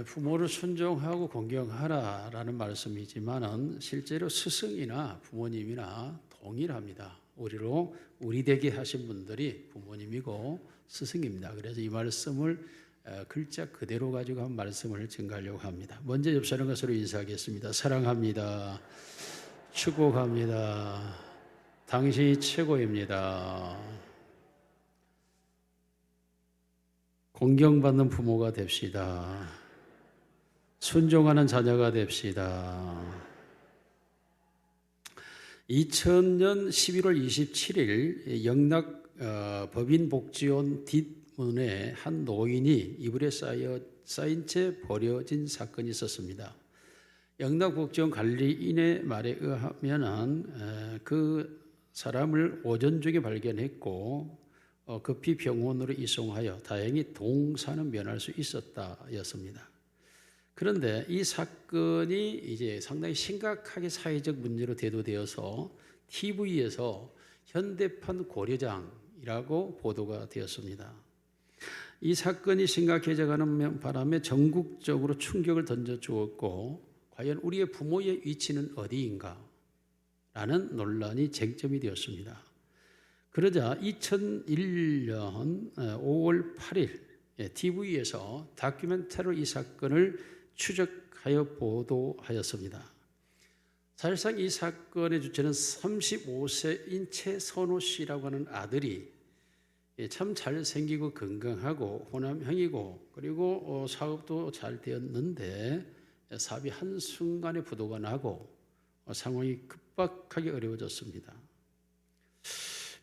부모를 순종하고 공경하라라는 말씀이지만은 실제로 스승이나 부모님이나 동일합니다. 우리 되게 하신 분들이 부모님이고 스승입니다. 그래서 이 말씀을 글자 그대로 가지고 한 말씀을 증가하려고 합니다. 먼저 옆사람과 서로 인사하겠습니다. 사랑합니다. 축복합니다. 당신이 최고입니다. 공경받는 부모가 됩시다. 순종하는 자녀가 됩시다. 2000년 11월 27일 영락 법인복지원 뒷문에 한 노인이 이불에 쌓인 채 버려진 사건이 있었습니다. 영락복지원 관리인의 말에 의하면 그 사람을 오전 중에 발견했고 급히 병원으로 이송하여 다행히 동사는 면할 수 있었다였습니다. 그런데 이 사건이 이제 상당히 심각하게 사회적 문제로 대두되어서 TV에서 현대판 고려장이라고 보도가 되었습니다. 이 사건이 심각해져가는 바람에 전국적으로 충격을 던져주었고 과연 우리의 부모의 위치는 어디인가? 라는 논란이 쟁점이 되었습니다. 그러자 2001년 5월 8일 TV에서 다큐멘터리로 이 사건을 추적하여 보도하였습니다. 사실상 이 사건의 주체는 35세인 최선호 씨라고 하는 아들이 참 잘생기고 건강하고 호남형이고 그리고 사업도 잘 되었는데 사업이 한순간에 부도가 나고 상황이 급박하게 어려워졌습니다.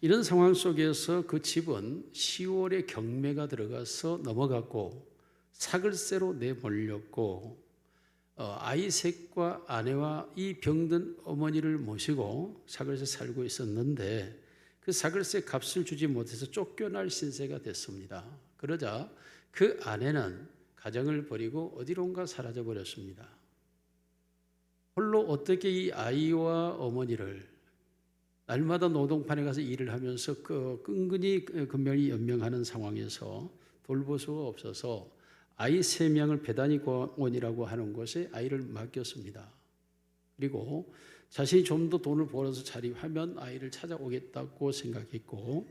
이런 상황 속에서 그 집은 10월에 경매가 들어가서 넘어갔고 사글세로 내몰렸고 아이 셋과 아내와 이 병든 어머니를 모시고 사글세 살고 있었는데 그 사글세 값을 주지 못해서 쫓겨날 신세가 됐습니다. 그러자 그 아내는 가정을 버리고 어디론가 사라져 버렸습니다. 홀로 어떻게 이 아이와 어머니를 날마다 노동판에 가서 일을 하면서 끈끈이 근면이 연명하는 상황에서 돌볼 수가 없어서 아이 3명을 배단위 공원이라고 하는 곳에 아이를 맡겼습니다. 그리고 자신이 좀 더 돈을 벌어서 자립하면 아이를 찾아오겠다고 생각했고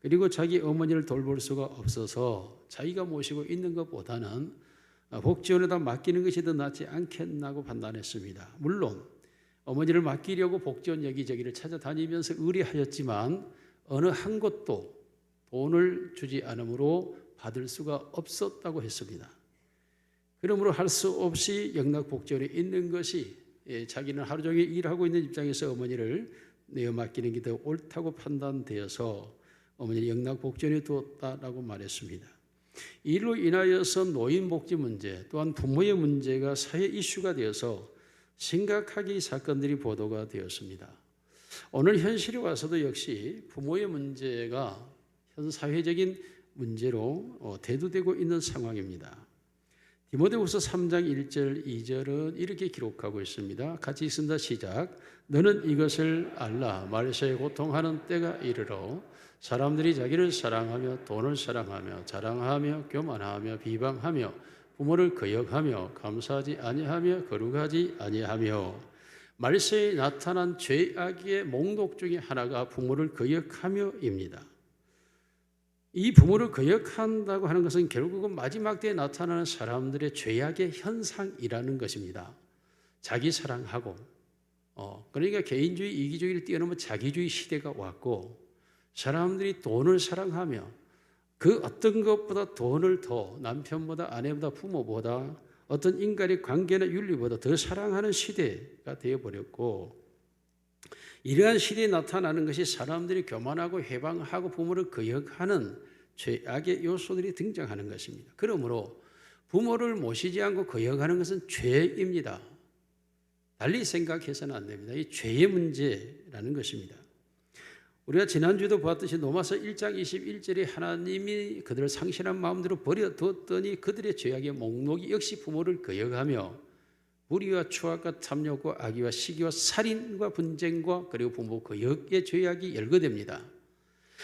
그리고 자기 어머니를 돌볼 수가 없어서 자기가 모시고 있는 것보다는 복지원에다 맡기는 것이 더 낫지 않겠나고 판단했습니다. 물론 어머니를 맡기려고 복지원 여기저기를 찾아다니면서 의뢰하였지만 어느 한 곳도 돈을 주지 않으므로 받을 수가 없었다고 했습니다. 그러므로 할 수 없이 영락복지원에 있는 것이 자기는 하루 종일 일하고 있는 입장에서 어머니를 내어 맡기는 게 더 옳다고 판단되어서 어머니를 영락복지원에 두었다라고 말했습니다. 이로 인하여서 노인복지 문제 또한 부모의 문제가 사회 이슈가 되어서 심각하게 이 사건들이 보도가 되었습니다. 오늘 현실에 와서도 역시 부모의 문제가 현 사회적인 문제로 대두되고 있는 상황입니다. 디모데후서 3장 1절 2절은 이렇게 기록하고 있습니다. 같이 읽습니다. 시작. 너는 이것을 알라. 말세에 고통하는 때가 이르러 사람들이 자기를 사랑하며 돈을 사랑하며 자랑하며 교만하며 비방하며 부모를 거역하며 감사하지 아니하며 거룩하지 아니하며 말세에 나타난 죄악의 목록 중에 하나가 부모를 거역하며입니다. 이 부모를 거역한다고 하는 것은 결국은 마지막 때에 나타나는 사람들의 죄악의 현상이라는 것입니다. 자기 사랑하고 그러니까 개인주의, 이기주의를 뛰어넘은 자기주의 시대가 왔고 사람들이 돈을 사랑하며 그 어떤 것보다 돈을 더 남편보다 아내보다 부모보다 어떤 인간의 관계나 윤리보다 더 사랑하는 시대가 되어버렸고 이러한 시대에 나타나는 것이 사람들이 교만하고 해방하고 부모를 거역하는 죄악의 요소들이 등장하는 것입니다. 그러므로 부모를 모시지 않고 거역하는 것은 죄입니다. 달리 생각해서는 안 됩니다. 이 죄의 문제라는 것입니다. 우리가 지난주에도 보았듯이 로마서 1장 21절에 하나님이 그들을 상실한 마음대로 버려두었더니 그들의 죄악의 목록이 역시 부모를 거역하며 불의와 추악과 탐욕과 악의와 시기와 살인과 분쟁과 그리고 부모 거역의 죄악이 열거됩니다.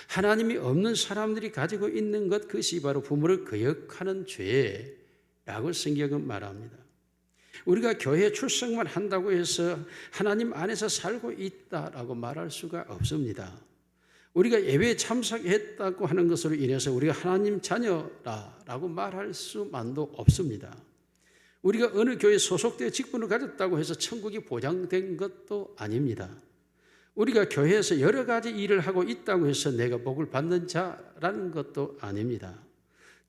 하나님이 없는 사람들이 가지고 있는 것 그것이 바로 부모를 거역하는 죄라고 라고 성경은 말합니다. 우리가 교회 출석만 한다고 해서 하나님 안에서 살고 있다라고 말할 수가 없습니다. 우리가 예배에 참석했다고 하는 것으로 인해서 우리가 하나님 자녀라고 말할 수만도 없습니다. 우리가 어느 교회에 소속되어 직분을 가졌다고 해서 천국이 보장된 것도 아닙니다. 우리가 교회에서 여러 가지 일을 하고 있다고 해서 내가 복을 받는 자라는 것도 아닙니다.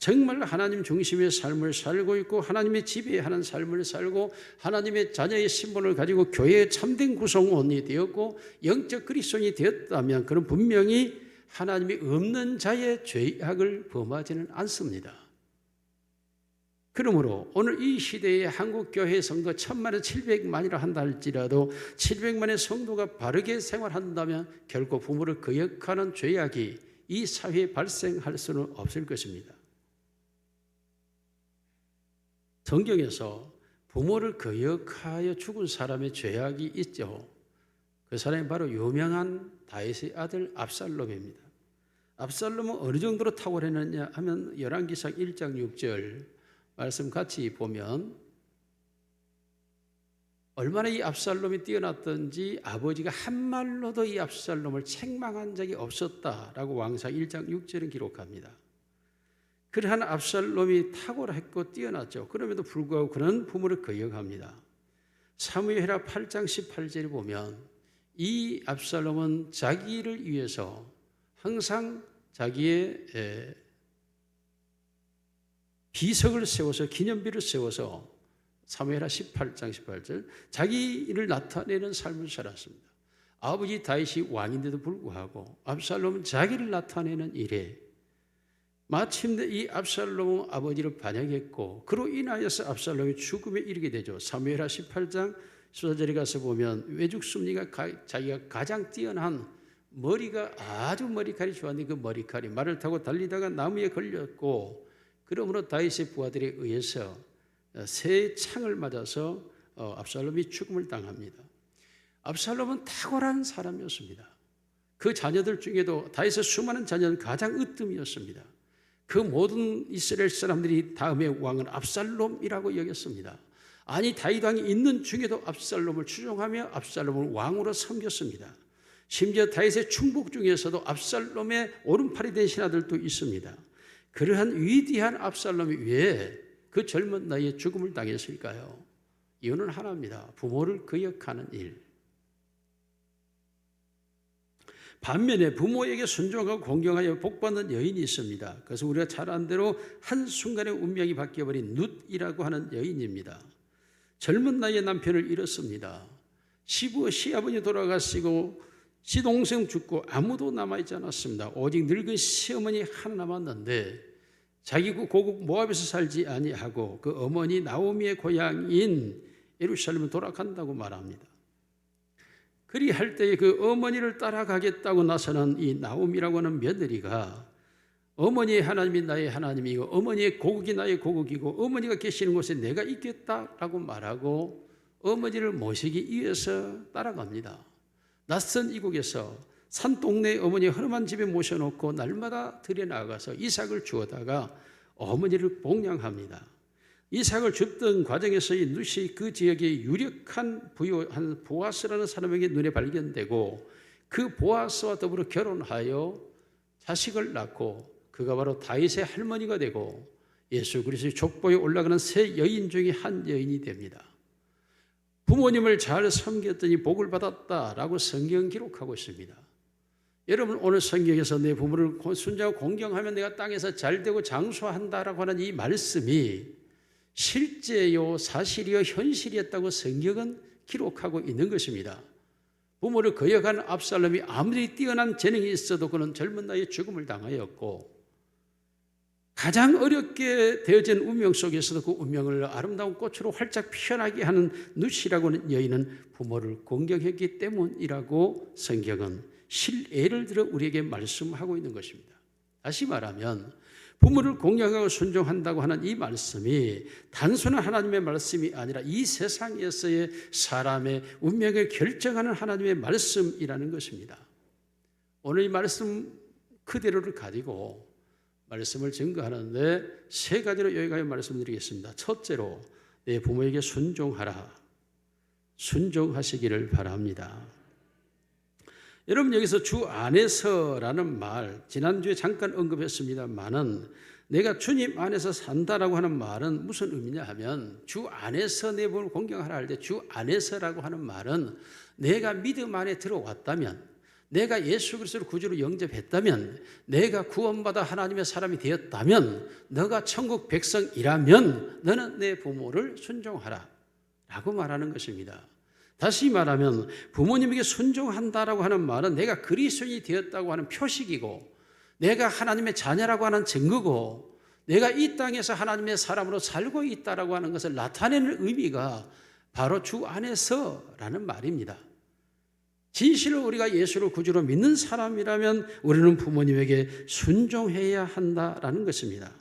정말 하나님 중심의 삶을 살고 있고 하나님의 지배하는 삶을 살고 하나님의 자녀의 신분을 가지고 교회의 참된 구성원이 되었고 영적 그리스도인이 되었다면 그는 분명히 하나님이 없는 자의 죄악을 범하지는 않습니다. 그러므로 오늘 이 시대의 한국교회 성도 1000만에 700만이라 한다 할지라도 700만의 성도가 바르게 생활한다면 결코 부모를 거역하는 죄악이 이 사회에 발생할 수는 없을 것입니다. 성경에서 부모를 거역하여 죽은 사람의 죄악이 있죠. 그 사람이 바로 유명한 다윗의 아들 압살롬입니다. 압살롬은 어느 정도로 탁월했느냐 하면 열왕기상 1장 6절 말씀 같이 보면 얼마나 이 압살롬이 뛰어났던지 아버지가 한 말로도 이 압살롬을 책망한 적이 없었다라고 왕상 1장 6절은 기록합니다. 그러한 압살롬이 탁월했고 뛰어났죠. 그럼에도 불구하고 그는 부모를 거역합니다. 사무엘하 8장 18절에 보면 이 압살롬은 자기를 위해서 항상 자기의 비석을 세워서 기념비를 세워서 사무엘하 18장 18절 자기를 나타내는 삶을 살았습니다. 아버지 다윗이 왕인데도 불구하고 압살롬은 자기를 나타내는 일에 마침내 이 압살롬은 아버지를 반역했고 그로 인하여서 압살롬이 죽음에 이르게 되죠. 사무엘하 18장 14절에 가서 보면 왜 죽습니까? 자기가 가장 뛰어난 머리가 아주 머리칼이 좋았는데 그 머리칼이 말을 타고 달리다가 나무에 걸렸고 그러므로 다윗의 부하들에 의해서 새 창을 맞아서 압살롬이 죽음을 당합니다. 압살롬은 탁월한 사람이었습니다. 그 자녀들 중에도 다윗의 수많은 자녀는 가장 으뜸이었습니다. 그 모든 이스라엘 사람들이 다음의 왕은 압살롬이라고 여겼습니다. 아니 다윗 왕이 있는 중에도 압살롬을 추종하며 압살롬을 왕으로 섬겼습니다. 심지어 다윗의 충복 중에서도 압살롬의 오른팔이 된 신하들도 있습니다. 그러한 위대한 압살롬이 왜 그 젊은 나이에 죽음을 당했을까요? 이유는 하나입니다. 부모를 거역하는 일. 반면에 부모에게 순종하고 공경하여 복받는 여인이 있습니다. 그래서 우리가 잘 아는 대로 한순간에 운명이 바뀌어버린 룻이라고 하는 여인입니다. 젊은 나이에 남편을 잃었습니다. 시아버지 돌아가시고 시동생 죽고 아무도 남아있지 않았습니다. 오직 늙은 시어머니 하나 남았는데 자기 고국 모압에서 살지 아니하고 그 어머니 나오미의 고향인 예루살렘에 돌아간다고 말합니다. 그리할 때에 그 어머니를 따라가겠다고 나서는 이 나오미라고 하는 며느리가 어머니의 하나님이 나의 하나님이고 어머니의 고국이 나의 고국이고 어머니가 계시는 곳에 내가 있겠다라고 말하고 어머니를 모시기 위해서 따라갑니다. 낯선 이국에서 산동네의 어머니 허름한 집에 모셔놓고 날마다 들여나가서 이삭을 주어다가 어머니를 봉양합니다. 이삭을 줍던 과정에서 이 룻이 그 지역의 유력한 부유한 보아스라는 사람에게 눈에 발견되고 그 보아스와 더불어 결혼하여 자식을 낳고 그가 바로 다윗의 할머니가 되고 예수 그리스도의 족보에 올라가는 세 여인 중에 한 여인이 됩니다. 부모님을 잘 섬겼더니 복을 받았다라고 성경 기록하고 있습니다. 여러분 오늘 성경에서 내 부모를 순종하고 공경하면 내가 땅에서 잘되고 장수한다라고 하는 이 말씀이 실제요 사실이요 현실이었다고 성경은 기록하고 있는 것입니다. 부모를 거역한 압살롬이 아무리 뛰어난 재능이 있어도 그는 젊은 나이에 죽음을 당하였고 가장 어렵게 되어진 운명 속에서도 그 운명을 아름다운 꽃으로 활짝 피어나게 하는 룻이라고 하는 여인은 부모를 공경했기 때문이라고 성경은 실예를 들어 우리에게 말씀하고 있는 것입니다. 다시 말하면 부모를 공경하고 순종한다고 하는 이 말씀이 단순한 하나님의 말씀이 아니라 이 세상에서의 사람의 운명을 결정하는 하나님의 말씀이라는 것입니다. 오늘 이 말씀 그대로를 가지고 말씀을 증거하는데 세 가지로 여기까지 말씀드리겠습니다. 첫째로 내 부모에게 순종하라. 순종하시기를 바랍니다. 여러분 여기서 주 안에서라는 말 지난주에 잠깐 언급했습니다만은 내가 주님 안에서 산다라고 하는 말은 무슨 의미냐 하면 주 안에서 내 부모를 공경하라 할 때 주 안에서라고 하는 말은 내가 믿음 안에 들어왔다면 내가 예수 그리스도를 구주로 영접했다면 내가 구원받아 하나님의 사람이 되었다면 너가 천국 백성이라면 너는 내 부모를 순종하라 라고 말하는 것입니다. 다시 말하면 부모님에게 순종한다라고 하는 말은 내가 그리스도인이 되었다고 하는 표식이고 내가 하나님의 자녀라고 하는 증거고 내가 이 땅에서 하나님의 사람으로 살고 있다라고 하는 것을 나타내는 의미가 바로 주 안에서라는 말입니다. 진실로 우리가 예수를 구주로 믿는 사람이라면 우리는 부모님에게 순종해야 한다라는 것입니다.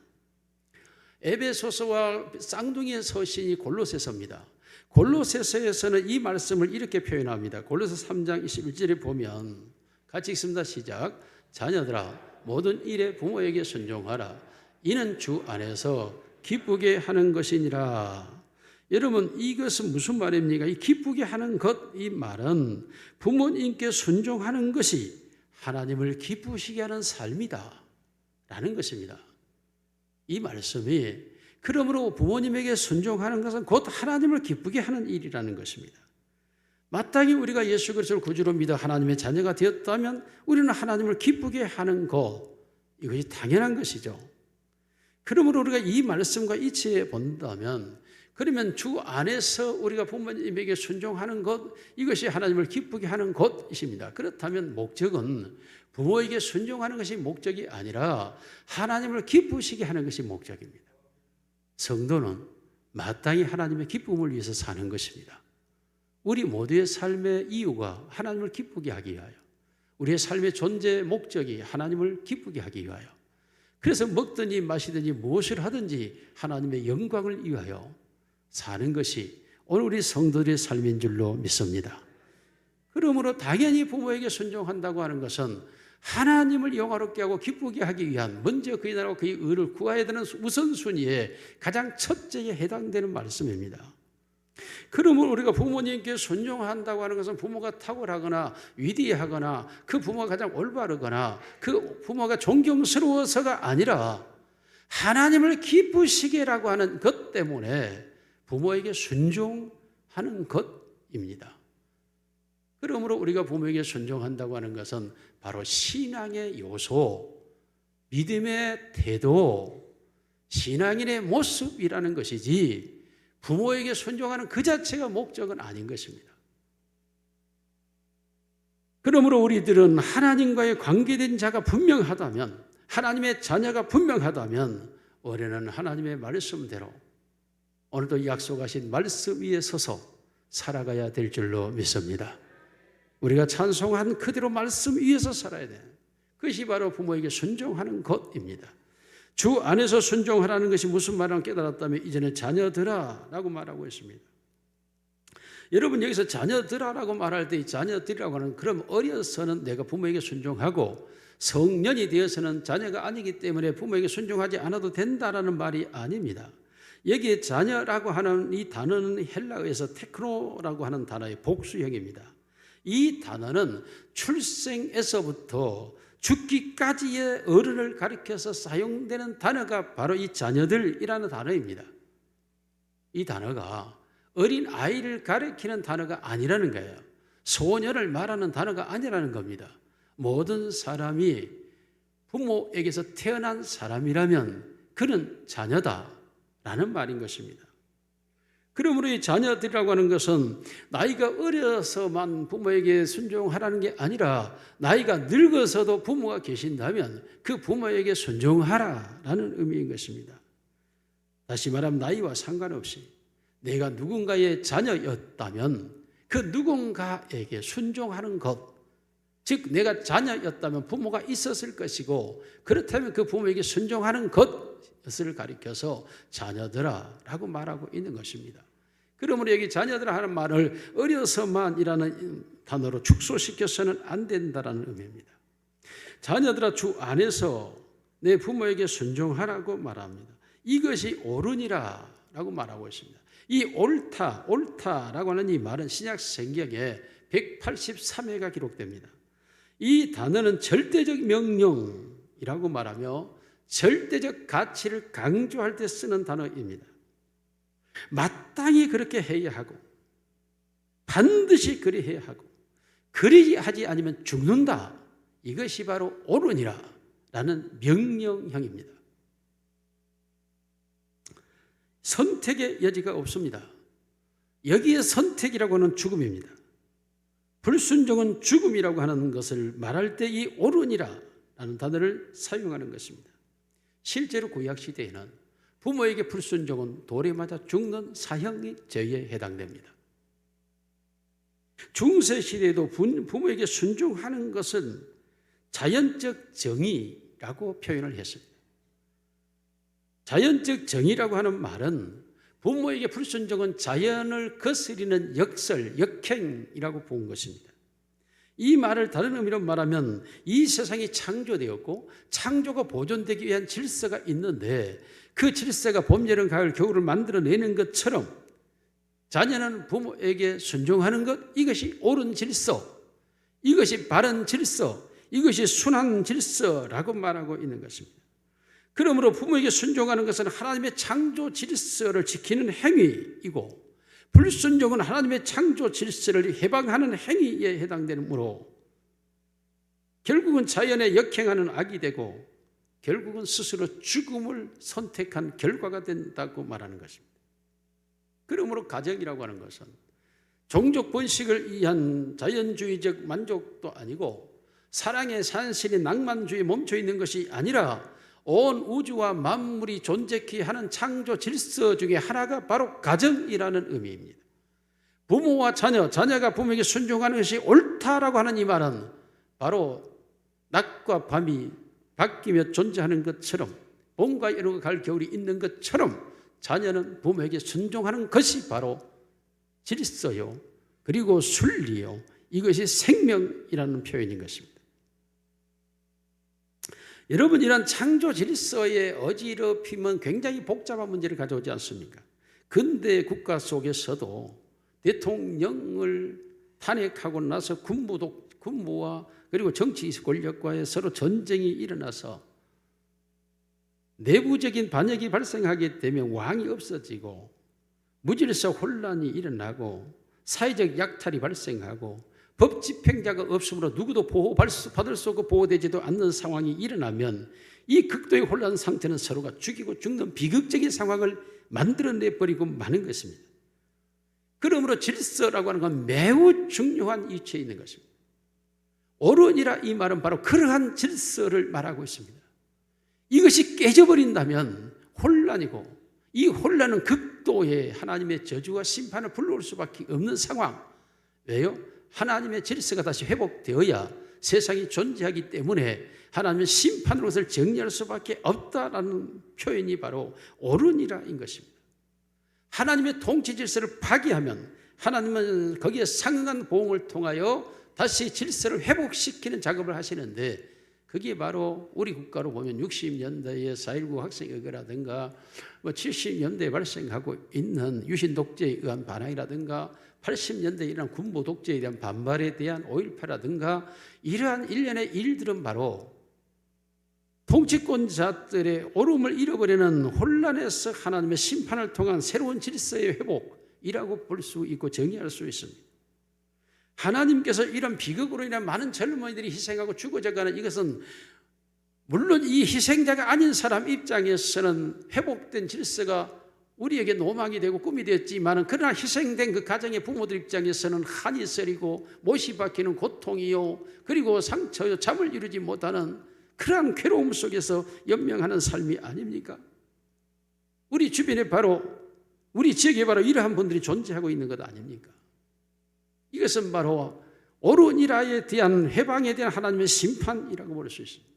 에베소서와 쌍둥이의 서신이 골로새서입니다. 골로새서에서는 이 말씀을 이렇게 표현합니다. 골로새 3장 21절에 보면 같이 읽습니다. 시작. 자녀들아 모든 일에 부모에게 순종하라. 이는 주 안에서 기쁘게 하는 것이니라. 여러분 이것은 무슨 말입니까? 이 기쁘게 하는 것 이 말은 부모님께 순종하는 것이 하나님을 기쁘시게 하는 삶이다 라는 것입니다. 이 말씀이 그러므로 부모님에게 순종하는 것은 곧 하나님을 기쁘게 하는 일이라는 것입니다. 마땅히 우리가 예수 그리스도를 구주로 믿어 하나님의 자녀가 되었다면 우리는 하나님을 기쁘게 하는 것 이것이 당연한 것이죠. 그러므로 우리가 이 말씀과 이치해 본다면 그러면 주 안에서 우리가 부모님에게 순종하는 것 이것이 하나님을 기쁘게 하는 것이십니다. 그렇다면 목적은 부모에게 순종하는 것이 목적이 아니라 하나님을 기쁘시게 하는 것이 목적입니다. 성도는 마땅히 하나님의 기쁨을 위해서 사는 것입니다. 우리 모두의 삶의 이유가 하나님을 기쁘게 하기 위하여 우리의 삶의 존재 목적이 하나님을 기쁘게 하기 위하여 그래서 먹든지 마시든지 무엇을 하든지 하나님의 영광을 위하여 사는 것이 오늘 우리 성도들의 삶인 줄로 믿습니다. 그러므로 당연히 부모에게 순종한다고 하는 것은 하나님을 영화롭게 하고 기쁘게 하기 위한 먼저 그의 나라와 그의 의를 구해야 되는 우선순위에 가장 첫째에 해당되는 말씀입니다. 그러므로 우리가 부모님께 순종한다고 하는 것은 부모가 탁월하거나 위대하거나 그 부모가 가장 올바르거나 그 부모가 존경스러워서가 아니라 하나님을 기쁘시게라고 하는 것 때문에 부모에게 순종하는 것입니다. 그러므로 우리가 부모에게 순종한다고 하는 것은 바로 신앙의 요소, 믿음의 태도, 신앙인의 모습이라는 것이지 부모에게 순종하는 그 자체가 목적은 아닌 것입니다. 그러므로 우리들은 하나님과의 관계된 자가 분명하다면 하나님의 자녀가 분명하다면 우리는 하나님의 말씀대로 오늘도 약속하신 말씀 위에 서서 살아가야 될 줄로 믿습니다. 우리가 찬송한 그대로 말씀 위에서 살아야 돼요. 그것이 바로 부모에게 순종하는 것입니다. 주 안에서 순종하라는 것이 무슨 말인지 깨달았다면 이제는 자녀들아 라고 말하고 있습니다. 여러분 여기서 자녀들아 라고 말할 때 이 자녀들이라고 하는 그럼 어려서는 내가 부모에게 순종하고 성년이 되어서는 자녀가 아니기 때문에 부모에게 순종하지 않아도 된다라는 말이 아닙니다. 여기에 자녀라고 하는 이 단어는 헬라어에서 테크노라고 하는 단어의 복수형입니다. 이 단어는 출생에서부터 죽기까지의 어른을 가리켜서 사용되는 단어가 바로 이 자녀들이라는 단어입니다. 이 단어가 어린 아이를 가리키는 단어가 아니라는 거예요. 소년을 말하는 단어가 아니라는 겁니다. 모든 사람이 부모에게서 태어난 사람이라면 그는 자녀다라는 말인 것입니다. 그러므로 이 자녀들이라고 하는 것은 나이가 어려서만 부모에게 순종하라는 게 아니라 나이가 늙어서도 부모가 계신다면 그 부모에게 순종하라라는 의미인 것입니다. 다시 말하면 나이와 상관없이 내가 누군가의 자녀였다면 그 누군가에게 순종하는 것, 즉 내가 자녀였다면 부모가 있었을 것이고 그렇다면 그 부모에게 순종하는 것을 가리켜서 자녀들아 라고 말하고 있는 것입니다. 그러므로 여기 자녀들아 하는 말을 어려서만이라는 단어로 축소시켜서는 안 된다는 의미입니다. 자녀들아 주 안에서 내 부모에게 순종하라고 말합니다. 이것이 옳으니라 라고 말하고 있습니다. 이 옳다라고 하는 이 말은 신약 성경에 183회가 기록됩니다. 이 단어는 절대적 명령이라고 말하며 절대적 가치를 강조할 때 쓰는 단어입니다. 마땅히 그렇게 해야 하고 반드시 그리해야 하고 그리하지 않으면 죽는다. 이것이 바로 옳으니라 라는 명령형입니다. 선택의 여지가 없습니다. 여기에 선택이라고 하는 죽음입니다. 불순종은 죽음이라고 하는 것을 말할 때 이 옳으니라 라는 단어를 사용하는 것입니다. 실제로 구약시대에는 부모에게 불순종은 돌에 맞아 죽는 사형의 죄에 해당됩니다. 중세시대에도 부모에게 순종하는 것은 자연적 정의라고 표현을 했습니다. 자연적 정의라고 하는 말은 부모에게 불순종은 자연을 거스리는 역설, 역행이라고 본 것입니다. 이 말을 다른 의미로 말하면 이 세상이 창조되었고 창조가 보존되기 위한 질서가 있는데 그 질서가 봄, 여름, 가을, 겨울을 만들어내는 것처럼 자녀는 부모에게 순종하는 것, 이것이 옳은 질서, 이것이 바른 질서, 이것이 순한 질서라고 말하고 있는 것입니다. 그러므로 부모에게 순종하는 것은 하나님의 창조 질서를 지키는 행위이고 불순종은 하나님의 창조 질서를 해방하는 행위에 해당되므로 결국은 자연에 역행하는 악이 되고 결국은 스스로 죽음을 선택한 결과가 된다고 말하는 것입니다. 그러므로 가정이라고 하는 것은 종족 번식을 위한 자연주의적 만족도 아니고 사랑의 산실인 낭만주의에 멈춰 있는 것이 아니라 온 우주와 만물이 존재케 하는 창조 질서 중에 하나가 바로 가정이라는 의미입니다. 부모와 자녀가 부모에게 순종하는 것이 옳다라고 하는 이 말은 바로 낮과 밤이 바뀌며 존재하는 것처럼 봄과 여름과 가을, 겨울이 있는 것처럼 자녀는 부모에게 순종하는 것이 바로 질서요, 그리고 순리요, 이것이 생명이라는 표현인 것입니다. 여러분, 이런 창조 질서의 어지럽힘은 굉장히 복잡한 문제를 가져오지 않습니까? 근대 국가 속에서도 대통령을 탄핵하고 나서 군부와 그리고 정치 권력과의 서로 전쟁이 일어나서 내부적인 반역이 발생하게 되면 왕이 없어지고 무질서 혼란이 일어나고 사회적 약탈이 발생하고 법 집행자가 없으므로 누구도 보호받을 수 없고 보호되지도 않는 상황이 일어나면 이 극도의 혼란 상태는 서로가 죽이고 죽는 비극적인 상황을 만들어내버리고 마는 것입니다. 그러므로 질서라고 하는 건 매우 중요한 위치에 있는 것입니다. 옳으니라 이 말은 바로 그러한 질서를 말하고 있습니다. 이것이 깨져버린다면 혼란이고 이 혼란은 극도의 하나님의 저주와 심판을 불러올 수밖에 없는 상황. 왜요? 하나님의 질서가 다시 회복되어야 세상이 존재하기 때문에 하나님의 심판으로 것을 정리할 수밖에 없다라는 표현이 바로 옳으니라인 것입니다. 하나님의 통치 질서를 파기하면 하나님은 거기에 상응한 보응을 통하여 다시 질서를 회복시키는 작업을 하시는데 그게 바로 우리 국가로 보면 60년대의 4.19 학생의거라든가 70년대에 발생하고 있는 유신 독재에 의한 반항이라든가 80년대에 일어난 군부 독재에 대한 반발에 대한 5.18라든가 이러한 일련의 일들은 바로 통치권자들의 옳음을 잃어버리는 혼란에서 하나님의 심판을 통한 새로운 질서의 회복이라고 볼 수 있고 정의할 수 있습니다. 하나님께서 이런 비극으로 인해 많은 젊은이들이 희생하고 죽어져가는 이것은 물론 이 희생자가 아닌 사람 입장에서는 회복된 질서가 우리에게 노망이 되고 꿈이 되었지만 그러나 희생된 그 가정의 부모들 입장에서는 한이 서리고 못이 박히는 고통이요 그리고 상처요 잠을 이루지 못하는 그러한 괴로움 속에서 연명하는 삶이 아닙니까? 우리 주변에 바로 우리 지역에 바로 이러한 분들이 존재하고 있는 것 아닙니까? 이것은 바로 옳으니라에 대한 해방에 대한 하나님의 심판이라고 볼 수 있습니다.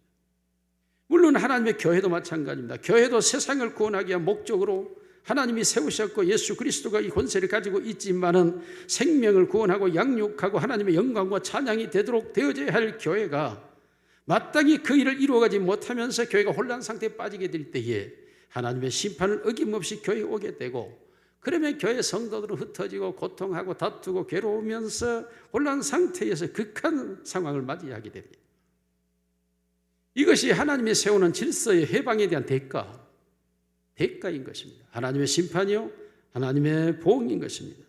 물론 하나님의 교회도 마찬가지입니다. 교회도 세상을 구원하기 위한 목적으로 하나님이 세우셨고 예수 그리스도가 이 권세를 가지고 있지만은 생명을 구원하고 양육하고 하나님의 영광과 찬양이 되도록 되어져야 할 교회가 마땅히 그 일을 이루어가지 못하면서 교회가 혼란 상태에 빠지게 될 때에 하나님의 심판을 어김없이 교회에 오게 되고, 그러면 교회 성도들은 흩어지고 고통하고 다투고 괴로우면서 혼란 상태에서 극한 상황을 맞이하게 됩니다. 이것이 하나님이 세우는 질서의 해방에 대한 대가인 것입니다. 하나님의 심판이요, 하나님의 보응인 것입니다.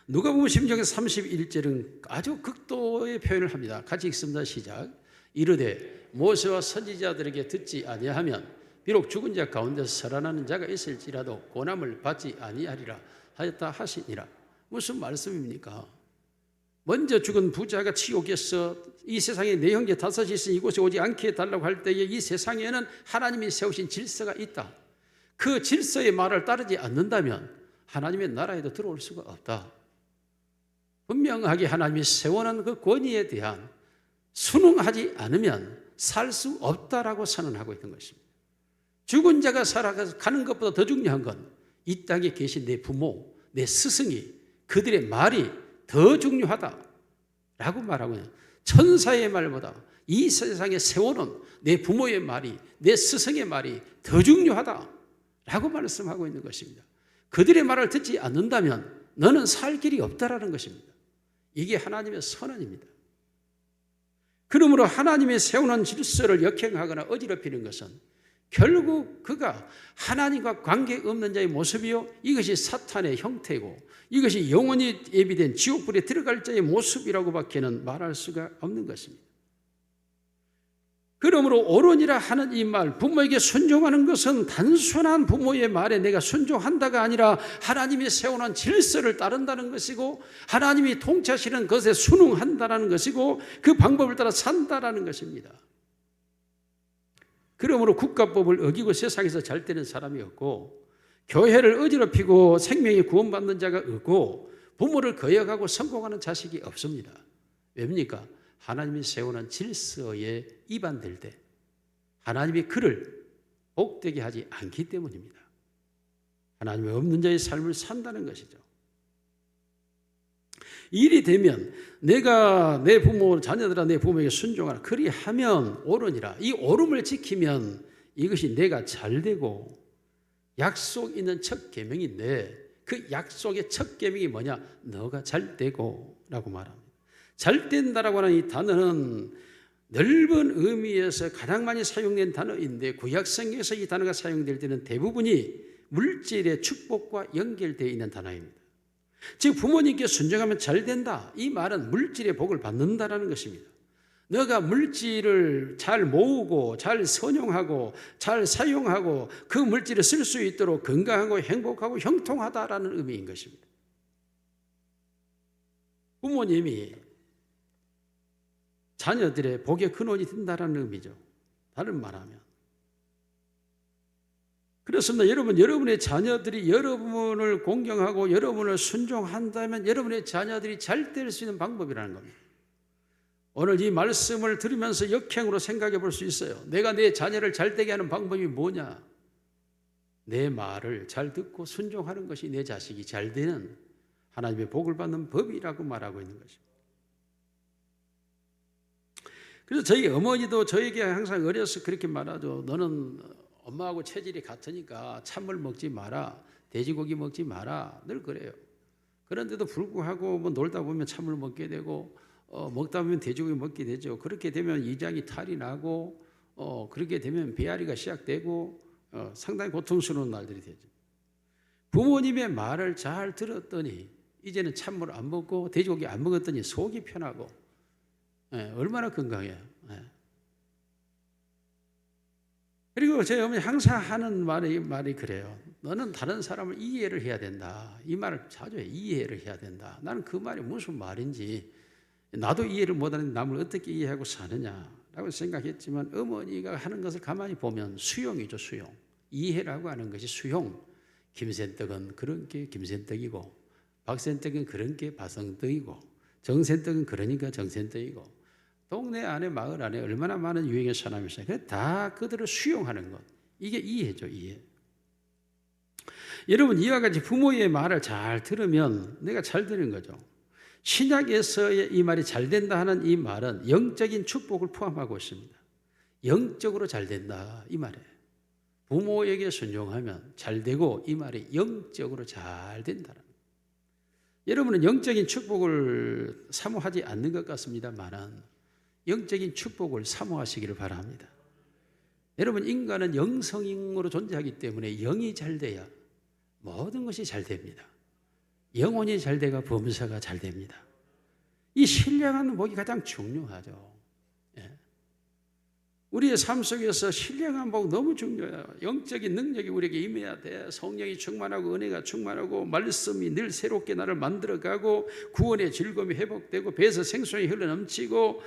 누가복음 10장 31절은 아주 극도의 표현을 합니다. 같이 읽습니다. 시작. 이르되 모세와 선지자들에게 듣지 아니하면 비록 죽은 자 가운데서 살아나는 자가 있을지라도 고난을 받지 아니하리라 하였다 하시니라. 무슨 말씀입니까? 먼저 죽은 부자가 지옥에서 이 세상에 내 형제 다섯이 있으니 이곳에 오지 않게 해달라고 할 때에 이 세상에는 하나님이 세우신 질서가 있다. 그 질서의 말을 따르지 않는다면 하나님의 나라에도 들어올 수가 없다. 분명하게 하나님이 세워놓은 그 권위에 대한 순응하지 않으면 살 수 없다라고 선언하고 있는 것입니다. 죽은 자가 살아가는 것보다 더 중요한 건 이 땅에 계신 내 부모, 내 스승이 그들의 말이 더 중요하다라고 말하고 있는, 천사의 말보다 이 세상에 세워놓은 내 부모의 말이, 내 스승의 말이 더 중요하다라고 말씀하고 있는 것입니다. 그들의 말을 듣지 않는다면 너는 살 길이 없다라는 것입니다. 이게 하나님의 선언입니다. 그러므로 하나님의 세우는 질서를 역행하거나 어지럽히는 것은 결국 그가 하나님과 관계없는 자의 모습이요, 이것이 사탄의 형태고 이것이 영원히 예비된 지옥불에 들어갈 자의 모습이라고 밖에는 말할 수가 없는 것입니다. 그러므로 옳으니라 하는 이 말, 부모에게 순종하는 것은 단순한 부모의 말에 내가 순종한다가 아니라 하나님이 세워놓은 질서를 따른다는 것이고, 하나님이 통치하시는 것에 순응한다는 것이고, 그 방법을 따라 산다는 것입니다. 그러므로 국가법을 어기고 세상에서 잘 되는 사람이 없고, 교회를 어지럽히고 생명이 구원받는 자가 없고, 부모를 거역하고 성공하는 자식이 없습니다. 왜입니까? 하나님이 세우는 질서에 위반될 때 하나님이 그를 복되게 하지 않기 때문입니다. 하나님이 없는 자의 삶을 산다는 것이죠. 일이 되면 내가 내 부모, 자녀들아 내 부모에게 순종하라 그리하면 옳으니라. 이 옳음을 지키면 이것이 내가 잘되고 약속 있는 첫 계명인데, 그 약속의 첫 계명이 뭐냐? 너가 잘되고 라고 말합니다. 잘된다라고 하는 이 단어는 넓은 의미에서 가장 많이 사용된 단어인데, 구약성경에서 이 단어가 사용될 때는 대부분이 물질의 축복과 연결되어 있는 단어입니다. 즉 부모님께 순종하면 잘된다, 이 말은 물질의 복을 받는다라는 것입니다. 너가 물질을 잘 모으고 잘 선용하고 잘 사용하고 그 물질을 쓸 수 있도록 건강하고 행복하고 형통하다라는 의미인 것입니다. 부모님이 자녀들의 복의 근원이 된다는 의미죠. 다른 말하면. 그렇습니다. 여러분의 자녀들이 여러분을 공경하고 여러분을 순종한다면 여러분의 자녀들이 잘 될 수 있는 방법이라는 겁니다. 오늘 이 말씀을 들으면서 역행으로 생각해 볼 수 있어요. 내가 내 자녀를 잘 되게 하는 방법이 뭐냐? 내 말을 잘 듣고 순종하는 것이 내 자식이 잘 되는 하나님의 복을 받는 법이라고 말하고 있는 것입니다. 그래서 저희 어머니도 저에게 항상 어려서 그렇게 말하죠. 너는 엄마하고 체질이 같으니까 찬물 먹지 마라, 돼지고기 먹지 마라, 늘 그래요. 그런데도 불구하고 뭐 놀다 보면 찬물 먹게 되고 먹다 보면 돼지고기 먹게 되죠. 그렇게 되면 이장이 탈이 나고 그렇게 되면 배앓이가 시작되고 상당히 고통스러운 날들이 되죠. 부모님의 말을 잘 들었더니 이제는 찬물 안 먹고 돼지고기 안 먹었더니 속이 편하고 얼마나 건강해요. 그리고 저희 어머니 항상 하는 말이 그래요. 너는 다른 사람을 이해를 해야 된다. 이 말을 자주 해요. 이해를 해야 된다. 나는 그 말이 무슨 말인지, 나도 이해를 못하는데 남을 어떻게 이해하고 사느냐라고 생각했지만, 어머니가 하는 것을 가만히 보면 수용이죠. 수용. 이해라고 하는 것이 수용. 김센떡은 그런 게 김센떡이고, 박센떡은 그런 게 박센떡이고, 정센떡은 그러니까 정센떡이고, 동네 안에 마을 안에 얼마나 많은 유행의 사람이 있어요. 다 그들을 수용하는 것. 이게 이해죠. 이해. 여러분, 이와 같이 부모의 말을 잘 들으면 내가 잘 되는 거죠. 신약에서의 이 말이 잘 된다 하는 이 말은 영적인 축복을 포함하고 있습니다. 영적으로 잘 된다 이 말이에요. 부모에게 순종하면 잘 되고, 이 말이 영적으로 잘 된다는 거예요. 여러분은 영적인 축복을 사모하지 않는 것 같습니다만 영적인 축복을 사모하시기를 바랍니다. 여러분, 인간은 영성으로 존재하기 때문에 영이 잘 돼야 모든 것이 잘 됩니다. 영혼이 잘 돼가 범사가 잘 됩니다. 이 신령한 복이 가장 중요하죠. 우리의 삶 속에서 신령한 복 너무 중요해요. 영적인 능력이 우리에게 임해야 돼. 성령이 충만하고 은혜가 충만하고 말씀이 늘 새롭게 나를 만들어가고 구원의 즐거움이 회복되고 배에서 생수가 흘러넘치고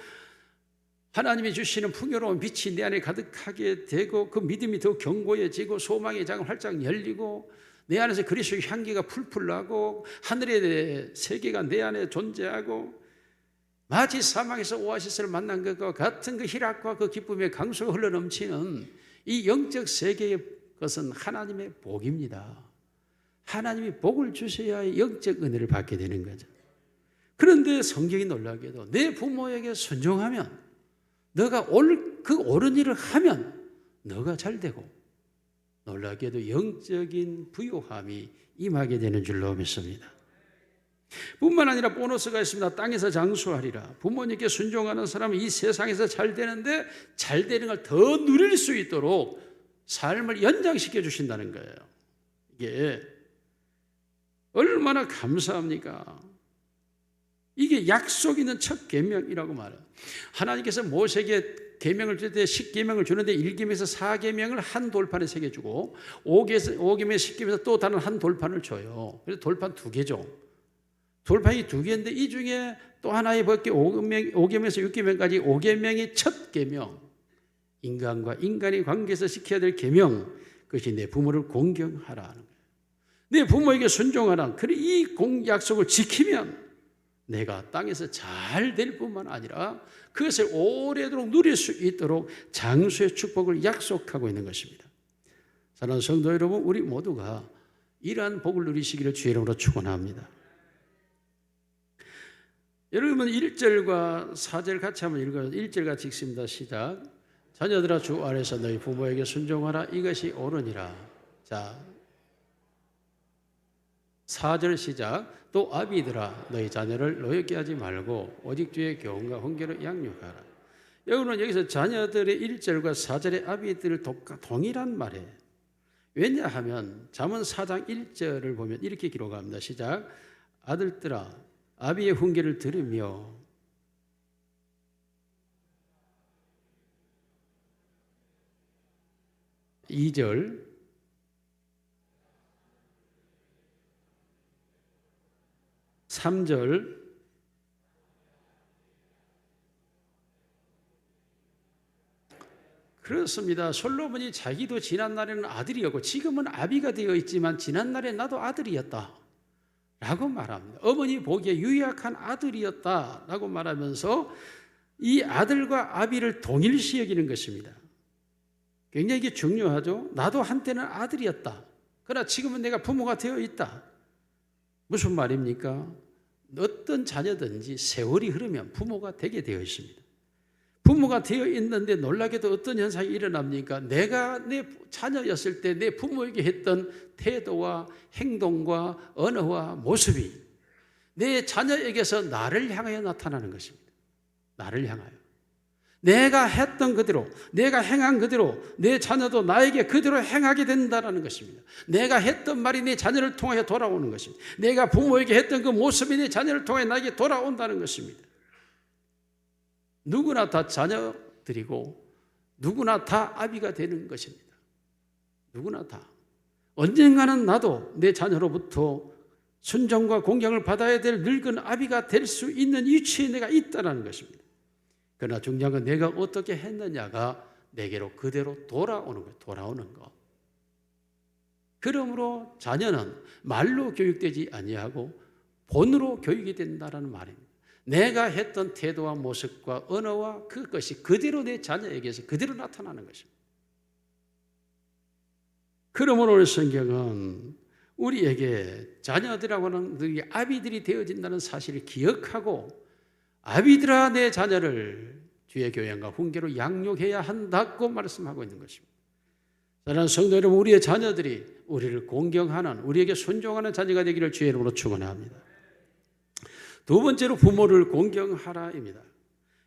하나님이 주시는 풍요로운 빛이 내 안에 가득하게 되고 그 믿음이 더 견고해지고 소망의 장은 활짝 열리고 내 안에서 그리스도의 향기가 풀풀 나고 하늘의 세계가 내 안에 존재하고 마치 사막에서 오아시스를 만난 것과 같은 그 희락과 그 기쁨의 강수가 흘러넘치는 이 영적 세계의 것은 하나님의 복입니다. 하나님이 복을 주셔야 영적 은혜를 받게 되는 거죠. 그런데 성경이 놀라게도 내 부모에게 순종하면, 너가 그 옳은 일을 하면 너가 잘 되고, 놀라게도 영적인 부요함이 임하게 되는 줄로 믿습니다. 뿐만 아니라 보너스가 있습니다. 땅에서 장수하리라. 부모님께 순종하는 사람은 이 세상에서 잘 되는데 잘 되는 걸 더 누릴 수 있도록 삶을 연장시켜 주신다는 거예요. 이게 얼마나 감사합니까? 이게 약속 있는 첫 계명이라고 말해요. 하나님께서 모세에게 계명을 줄 때 10계명을 주는데 1계명에서 4계명을 한 돌판에 새겨주고 5계명에서 10계명에서 또 다른 한 돌판을 줘요. 그래서 돌판 2개죠. 돌판이 2개인데 이 중에 또 하나의 법계 5계명에서 6계명까지 5계명이 첫 계명, 인간과 인간의 관계에서 지켜야 될 계명, 그것이 내 부모를 공경하라 하는 거예요. 내 부모에게 순종하라. 그래 이 약속을 지키면 내가 땅에서 잘 될 뿐만 아니라 그것을 오래도록 누릴 수 있도록 장수의 축복을 약속하고 있는 것입니다. 사랑하는 성도 여러분, 우리 모두가 이러한 복을 누리시기를 주의 이름으로 축원합니다. 여러분 1절과 4절 같이 한번 읽어요. 1절 같이 읽습니다. 시작. 자녀들아 주 안에서 너희 부모에게 순종하라. 이것이 옳으니라. 자, 4절 시작. 또 아비들아 너희 자녀를 노엽게 하지 말고 오직 주의 교훈과 훈계로 양육하라. 여러분은 여기서 자녀들의 1절과 4절의 아비들을 동일한 말이에요. 왜냐하면 잠언 4장 1절을 보면 이렇게 기록합니다. 시작. 아들들아 아비의 훈계를 들으며 2절 3절 그렇습니다. 솔로몬이 자기도 지난날에는 아들이었고 지금은 아비가 되어 있지만 지난날에 나도 아들이었다 라고 말합니다. 어머니 보기에 유약한 아들이었다라고 말하면서 이 아들과 아비를 동일시 여기는 것입니다. 굉장히 이게 중요하죠. 나도 한때는 아들이었다. 그러나 지금은 내가 부모가 되어 있다. 무슨 말입니까? 어떤 자녀든지 세월이 흐르면 부모가 되게 되어 있습니다. 부모가 되어 있는데 놀라게도 어떤 현상이 일어납니까? 내가 내 자녀였을 때 내 부모에게 했던 태도와 행동과 언어와 모습이 내 자녀에게서 나를 향하여 나타나는 것입니다. 나를 향하여. 내가 했던 그대로, 내가 행한 그대로 내 자녀도 나에게 그대로 행하게 된다는 것입니다. 내가 했던 말이 내 자녀를 통하여 돌아오는 것입니다. 내가 부모에게 했던 그 모습이 내 자녀를 통해 나에게 돌아온다는 것입니다. 누구나 다 자녀들이고 누구나 다 아비가 되는 것입니다. 누구나 다. 언젠가는 나도 내 자녀로부터 순종과 공경을 받아야 될 늙은 아비가 될 수 있는 위치에 내가 있다는 것입니다. 그러나 중요한 건 내가 어떻게 했느냐가 내게로 그대로 돌아오는 거예요. 돌아오는 거. 그러므로 자녀는 말로 교육되지 아니하고 본으로 교육이 된다는 말입니다. 내가 했던 태도와 모습과 언어와 그것이 그대로 내 자녀에게서 그대로 나타나는 것입니다. 그러므로 오늘 성경은 우리에게 자녀들하고는 아비들이 되어진다는 사실을 기억하고 아비들아 내 자녀를 주의 교양과 훈계로 양육해야 한다고 말씀하고 있는 것입니다. 사랑하는 성도 여러분, 우리의 자녀들이 우리를 공경하는, 우리에게 순종하는 자녀가 되기를 주의 이름으로 축원합니다. 두 번째로 부모를 공경하라입니다.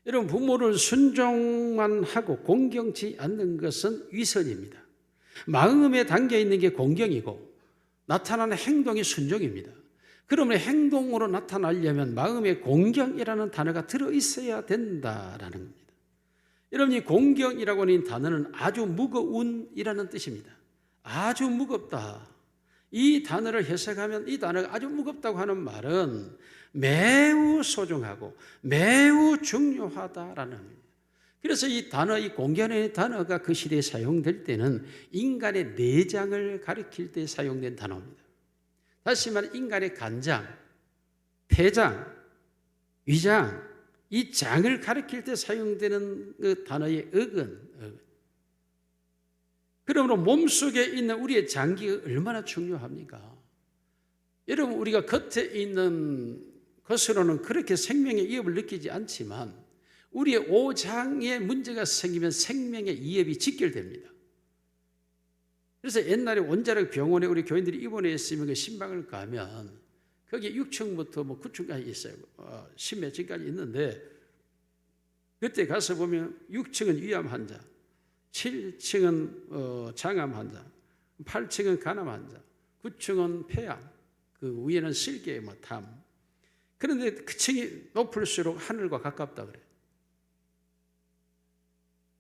여러분, 부모를 순종만 하고 공경치 않는 것은 위선입니다. 마음에 담겨 있는 게 공경이고 나타나는 행동이 순종입니다. 그러면 행동으로 나타나려면 마음에 공경이라는 단어가 들어있어야 된다라는 겁니다. 여러분, 이 공경이라고 하는 단어는 아주 무거운이라는 뜻입니다. 아주 무겁다. 이 단어를 해석하면 이 단어가 아주 무겁다고 하는 말은 매우 소중하고 매우 중요하다라는 겁니다. 그래서 이 단어, 이 공경의 단어가 그 시대에 사용될 때는 인간의 내장을 가리킬 때 사용된 단어입니다. 다시 말해 인간의 간장, 폐장, 위장, 이 장을 가리킬 때 사용되는 그 단어의 어근. 그러므로 몸속에 있는 우리의 장기가 얼마나 중요합니까? 여러분, 우리가 겉에 있는 것으로는 그렇게 생명의 위협을 느끼지 않지만 우리의 오장에 문제가 생기면 생명의 위협이 직결됩니다. 그래서 옛날에 원자력 병원에 우리 교인들이 입원해 있으면 그 심방을 가면 거기에 6층부터 뭐 9층까지 있어요. 10몇 층까지 있는데 그때 가서 보면 6층은 위암 환자, 7층은 장암 환자, 8층은 간암 환자, 9층은 폐암, 그 위에는 실계, 담. 그런데 그 층이 높을수록 하늘과 가깝다 그래요.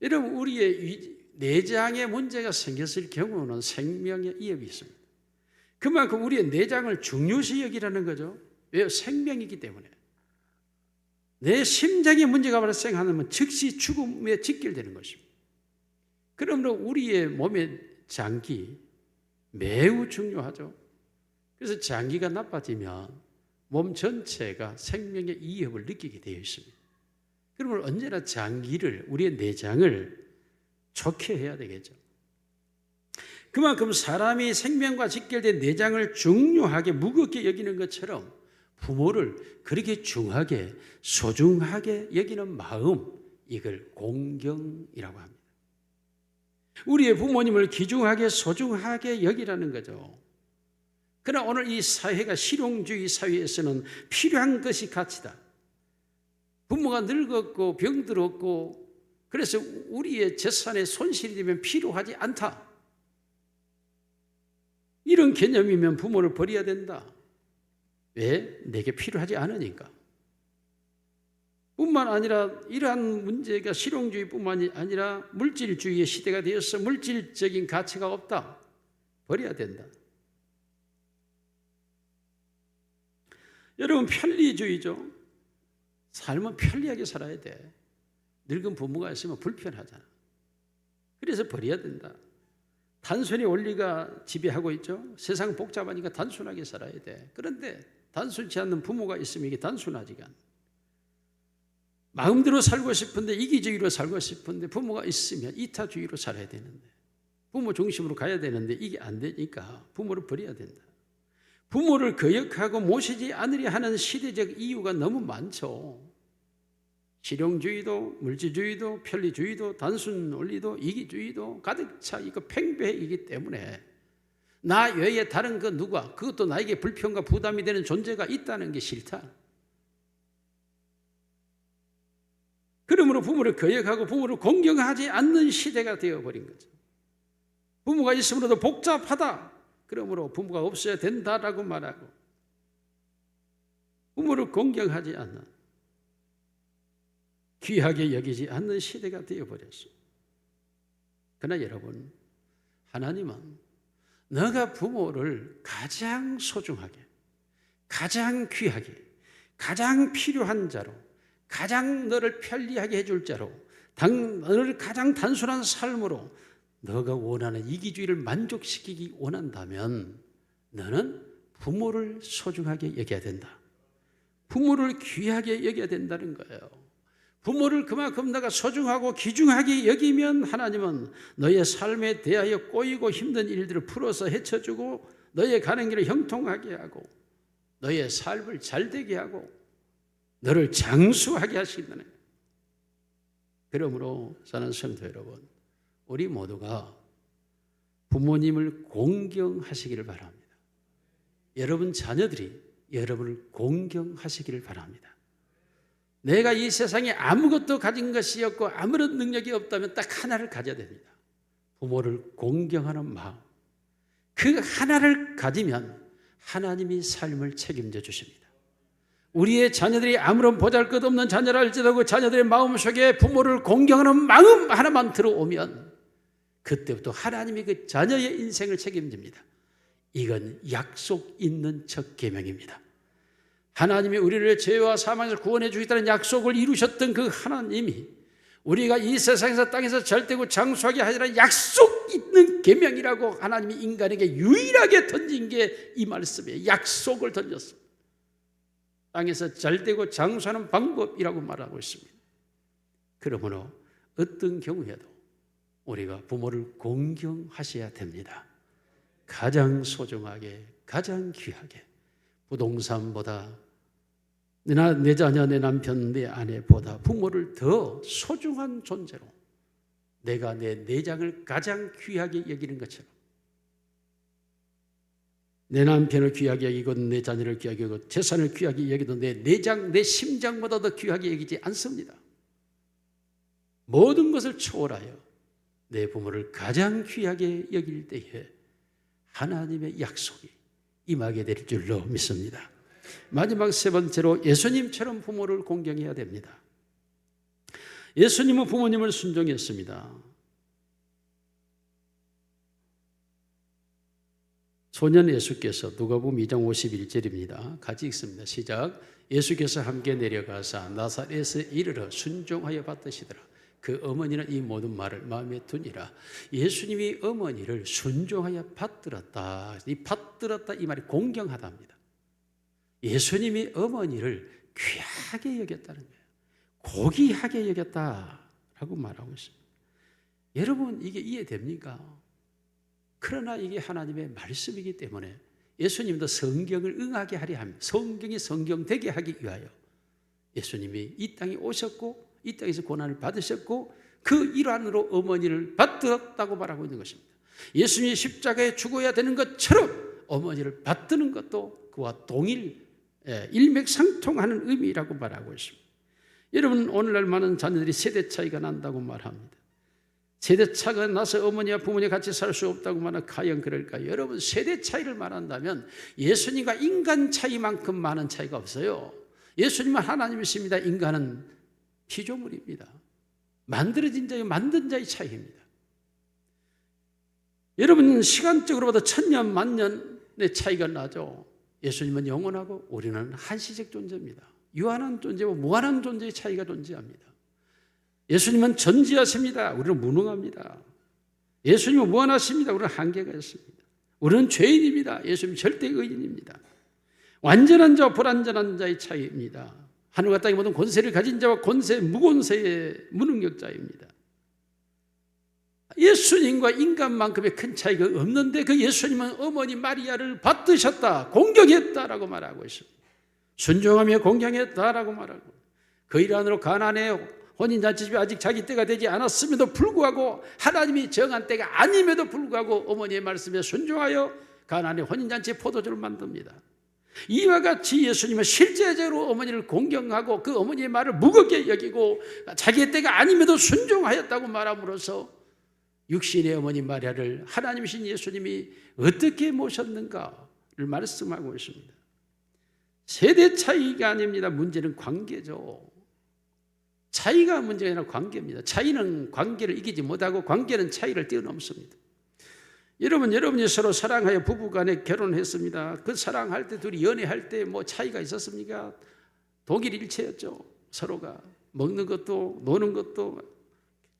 여러분, 우리의 내장에 문제가 생겼을 경우는 생명의 위협이 있습니다. 그만큼 우리의 내장을 중요시 여기라는 거죠. 왜? 생명이기 때문에. 내 심장에 문제가 발생하면 즉시 죽음에 직결되는 것입니다. 그러므로 우리의 몸의 장기 매우 중요하죠. 그래서 장기가 나빠지면 몸 전체가 생명의 위협을 느끼게 되어 있습니다. 그러면 언제나 장기를, 우리의 내장을 좋게 해야 되겠죠. 그만큼 사람이 생명과 직결된 내장을 중요하게 무겁게 여기는 것처럼 부모를 그렇게 중하게 소중하게 여기는 마음, 이걸 공경이라고 합니다. 우리의 부모님을 귀중하게 소중하게 여기라는 거죠. 그러나 오늘 이 사회가 실용주의 사회에서는 필요한 것이 가치다. 부모가 늙었고 병들었고 그래서 우리의 재산에 손실이 되면 필요하지 않다. 이런 개념이면 부모를 버려야 된다. 왜? 내게 필요하지 않으니까. 뿐만 아니라 이러한 문제가 실용주의뿐만이 아니라 물질주의의 시대가 되어서 물질적인 가치가 없다. 버려야 된다. 여러분, 편리주의죠. 삶은 편리하게 살아야 돼. 늙은 부모가 있으면 불편하잖아. 그래서 버려야 된다. 단순히 원리가 지배하고 있죠. 세상 복잡하니까 단순하게 살아야 돼. 그런데 단순치 않는 부모가 있으면 이게 단순하지가 않아. 마음대로 살고 싶은데 이기주의로 살고 싶은데 부모가 있으면 이타주의로 살아야 되는데 부모 중심으로 가야 되는데 이게 안 되니까 부모를 버려야 된다. 부모를 거역하고 모시지 않으려 하는 시대적 이유가 너무 많죠. 실용주의도 물질주의도 편리주의도 단순 원리도 이기주의도 가득 차 있고 팽배이기 때문에 나 외에 다른 그 누가 그것도 나에게 불편과 부담이 되는 존재가 있다는 게 싫다. 그러므로 부모를 거역하고 부모를 공경하지 않는 시대가 되어버린 거죠. 부모가 있으므로도 복잡하다. 그러므로 부모가 없어야 된다라고 말하고 부모를 공경하지 않는 귀하게 여기지 않는 시대가 되어버렸어요. 그러나 여러분, 하나님은 너가 부모를 가장 소중하게, 가장 귀하게, 가장 필요한 자로, 가장 너를 편리하게 해줄 자로, 너를 가장 단순한 삶으로 너가 원하는 이기주의를 만족시키기 원한다면 너는 부모를 소중하게 여겨야 된다. 부모를 귀하게 여겨야 된다는 거예요. 부모를 그만큼 내가 소중하고 귀중하게 여기면 하나님은 너의 삶에 대하여 꼬이고 힘든 일들을 풀어서 헤쳐주고 너의 가는 길을 형통하게 하고 너의 삶을 잘되게 하고 너를 장수하게 하시는. 그러므로 사랑하는 성도 여러분, 우리 모두가 부모님을 공경하시기를 바랍니다. 여러분 자녀들이 여러분을 공경하시기를 바랍니다. 내가 이 세상에 아무것도 가진 것이 없고 아무런 능력이 없다면 딱 하나를 가져야 됩니다. 부모를 공경하는 마음. 그 하나를 가지면 하나님이 삶을 책임져 주십니다. 우리의 자녀들이 아무런 보잘것없는 자녀라 할지라도 그 자녀들의 마음속에 부모를 공경하는 마음 하나만 들어오면 그때부터 하나님이 그 자녀의 인생을 책임집니다. 이건 약속 있는 첫 계명입니다. 하나님이 우리를 죄와 사망에서 구원해 주겠다는 약속을 이루셨던 그 하나님이 우리가 이 세상에서 땅에서 잘되고 장수하게 하리라는 약속 있는 계명이라고 하나님이 인간에게 유일하게 던진 게 이 말씀이에요. 약속을 던졌습니다. 땅에서 잘되고 장수하는 방법이라고 말하고 있습니다. 그러므로 어떤 경우에도 우리가 부모를 공경하셔야 됩니다. 가장 소중하게, 가장 귀하게, 부동산보다 내 자녀, 내 남편, 내 아내보다 부모를 더 소중한 존재로 내가 내 내장을 가장 귀하게 여기는 것처럼 내 남편을 귀하게 여기고 내 자녀를 귀하게 여기고 재산을 귀하게 여기도 내 내장, 내 심장보다 더 귀하게 여기지 않습니다. 모든 것을 초월하여 내 부모를 가장 귀하게 여길 때에 하나님의 약속이 임하게 될 줄로 믿습니다. 마지막 세 번째로 예수님처럼 부모를 공경해야 됩니다. 예수님은 부모님을 순종했습니다. 소년 예수께서 누가복음 2장 51절입니다. 같이 읽습니다. 시작. 예수께서 함께 내려가사 나사렛에 이르러 순종하여 받으시더라. 그 어머니는 이 모든 말을 마음에 두니라. 예수님이 어머니를 순종하여 받들었다. 이 받들었다 이 말이 공경하답니다. 예수님이 어머니를 귀하게 여겼다는 거예요. 고귀하게 여겼다라고 말하고 있습니다. 여러분 이게 이해됩니까? 그러나 이게 하나님의 말씀이기 때문에 예수님도 성경을 응하게 하려 합니다. 성경이 성경되게 하기 위하여 예수님이 이 땅에 오셨고 이 땅에서 고난을 받으셨고 그 일환으로 어머니를 받들었다고 말하고 있는 것입니다. 예수님이 십자가에 죽어야 되는 것처럼 어머니를 받드는 것도 그와 동일 일맥상통하는 의미라고 말하고 있습니다. 여러분 오늘날 많은 자녀들이 세대 차이가 난다고 말합니다. 세대 차이가 나서 어머니와 부모님 같이 살 수 없다고 말하면 과연 그럴까요? 여러분 세대 차이를 말한다면 예수님과 인간 차이만큼 많은 차이가 없어요. 예수님은 하나님이십니다. 인간은 피조물입니다. 만들어진 자와 만든 자의 차이입니다. 여러분 시간적으로 봐도 천년 만년의 차이가 나죠. 예수님은 영원하고 우리는 한시적 존재입니다. 유한한 존재와 무한한 존재의 차이가 존재합니다. 예수님은 전지하십니다. 우리는 무능합니다. 예수님은 무한하십니다. 우리는 한계가 있습니다. 우리는 죄인입니다. 예수님은 절대 의인입니다. 완전한 자와 불완전한 자의 차이입니다. 하늘과 땅의 모든 권세를 가진 자와 무권세의 무능력자입니다. 예수님과 인간만큼의 큰 차이가 없는데 그 예수님은 어머니 마리아를 받드셨다, 공경했다라고 말하고 있습니다. 순종하며 공경했다라고 말하고 그 일환으로 가나안의 혼인잔치집이 아직 자기 때가 되지 않았음에도 불구하고 하나님이 정한 때가 아님에도 불구하고 어머니의 말씀에 순종하여 가나안의 혼인잔치의 포도주를 만듭니다. 이와 같이 예수님은 실제적으로 어머니를 공경하고 그 어머니의 말을 무겁게 여기고 자기의 때가 아님에도 순종하였다고 말함으로써 육신의 어머니 마리아를 하나님이신 예수님이 어떻게 모셨는가를 말씀하고 있습니다. 세대 차이가 아닙니다. 문제는 관계죠. 차이가 문제가 아니라 관계입니다. 차이는 관계를 이기지 못하고 관계는 차이를 뛰어넘습니다. 여러분이 서로 사랑하여 부부간에 결혼했습니다. 그 사랑할 때 둘이 연애할 때 뭐 차이가 있었습니까? 독일일체였죠. 서로가 먹는 것도 노는 것도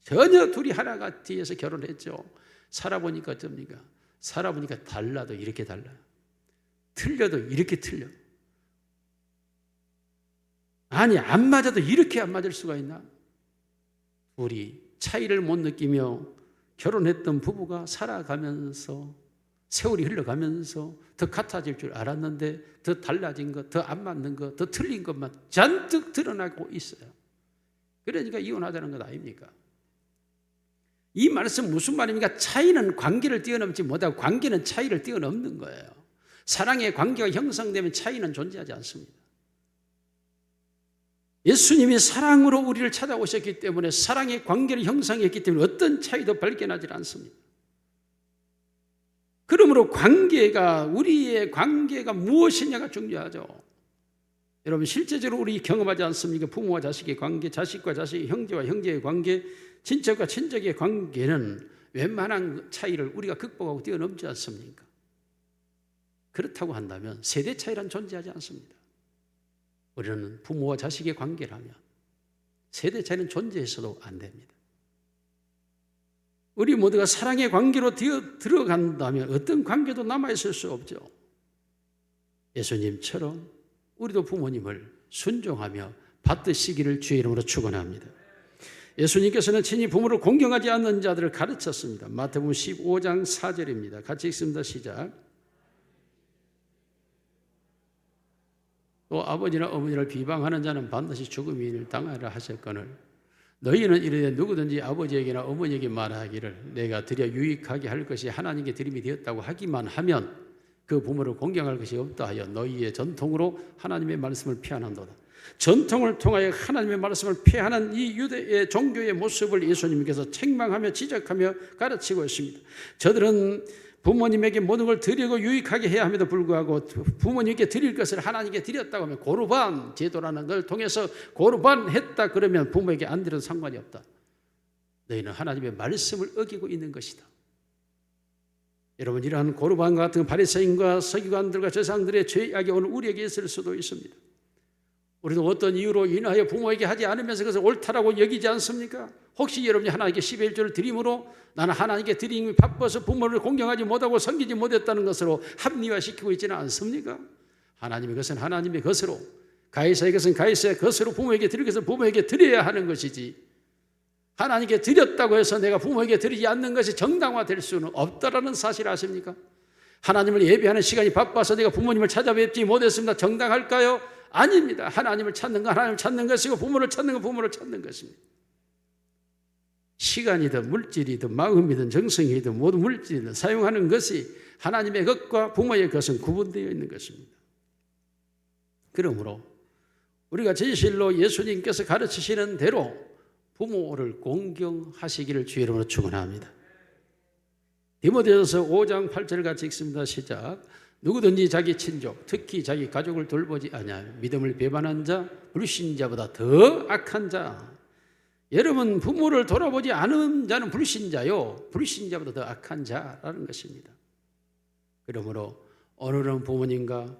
전혀 둘이 하나가 뒤에서 결혼했죠. 살아보니까 어쩝니까? 살아보니까 달라도 이렇게 달라요. 틀려도 이렇게 틀려. 아니 안 맞아도 이렇게 안 맞을 수가 있나? 우리 차이를 못 느끼며 결혼했던 부부가 살아가면서 세월이 흘러가면서 더 같아질 줄 알았는데 더 달라진 것, 더 안 맞는 것, 더 틀린 것만 잔뜩 드러나고 있어요. 그러니까 이혼하자는 것 아닙니까? 이 말씀 무슨 말입니까? 차이는 관계를 뛰어넘지 못하고 관계는 차이를 뛰어넘는 거예요. 사랑의 관계가 형성되면 차이는 존재하지 않습니다. 예수님이 사랑으로 우리를 찾아오셨기 때문에 사랑의 관계를 형성했기 때문에 어떤 차이도 발견하지 않습니다. 그러므로 우리의 관계가 무엇이냐가 중요하죠. 여러분 실제적으로 우리 경험하지 않습니까? 부모와 자식의 관계, 자식과 자식의 형제와 형제의 관계, 친척과 친척의 관계는 웬만한 차이를 우리가 극복하고 뛰어넘지 않습니까? 그렇다고 한다면 세대 차이란 존재하지 않습니다. 우리는 부모와 자식의 관계라면 세대 차이는 존재해서도 안 됩니다. 우리 모두가 사랑의 관계로 들어간다면 어떤 관계도 남아있을 수 없죠. 예수님처럼 우리도 부모님을 순종하며 받드시기를 주의 이름으로 축원합니다. 예수님께서는 친히 부모를 공경하지 않는 자들을 가르쳤습니다. 마태복음 15장 4절입니다. 같이 읽습니다. 시작. 또 아버지나 어머니를 비방하는 자는 반드시 죽음을 당하리라 하셨거늘 너희는 이르되 누구든지 아버지에게나 어머니에게 말하기를 내가 드려 유익하게 할 것이 하나님께 드림이 되었다고 하기만 하면 그 부모를 공경할 것이 없다 하여 너희의 전통으로 하나님의 말씀을 폐하는도다. 전통을 통하여 하나님의 말씀을 폐하는 이 유대의 종교의 모습을 예수님께서 책망하며 지적하며 가르치고 있습니다. 저들은 부모님에게 모든 걸 드리고 유익하게 해야 함에도 불구하고 부모님께 드릴 것을 하나님께 드렸다고 하면 고르반 제도라는 걸 통해서 고르반 했다 그러면 부모에게 안 드려도 상관이 없다. 너희는 하나님의 말씀을 어기고 있는 것이다. 여러분 이러한 고르반과 같은 바리새인과 서기관들과 제사장들의 죄악이 오늘 우리에게 있을 수도 있습니다. 우리도 어떤 이유로 인하여 부모에게 하지 않으면서 그것을 옳다라고 여기지 않습니까? 혹시 여러분이 하나님께 10의 1조를 드림으로 나는 하나님께 드림이 바빠서 부모를 공경하지 못하고 섬기지 못했다는 것으로 합리화시키고 있지는 않습니까? 하나님의 것은 하나님의 것으로, 가이사의 것은 가이사의 것으로 부모에게 드릴 것은 부모에게 드려야 하는 것이지 하나님께 드렸다고 해서 내가 부모에게 드리지 않는 것이 정당화될 수는 없다라는 사실 아십니까? 하나님을 예배하는 시간이 바빠서 내가 부모님을 찾아뵙지 못했습니다. 정당할까요? 아닙니다. 하나님을 찾는 건 하나님을 찾는 것이고 부모를 찾는 건 부모를 찾는 것입니다. 시간이든 물질이든 마음이든 정성이든 모든 물질이든 사용하는 것이 하나님의 것과 부모의 것은 구분되어 있는 것입니다. 그러므로 우리가 진실로 예수님께서 가르치시는 대로 부모를 공경하시기를 주의 이름으로 축원합니다. 디모데전서 5장 8절 같이 읽습니다. 시작. 누구든지 자기 친족, 특히 자기 가족을 돌보지 아니하며 믿음을 배반한 자, 불신자보다 더 악한 자. 여러분 부모를 돌아보지 않은 자는 불신자요, 불신자보다 더 악한 자라는 것입니다. 그러므로 오늘은 부모님과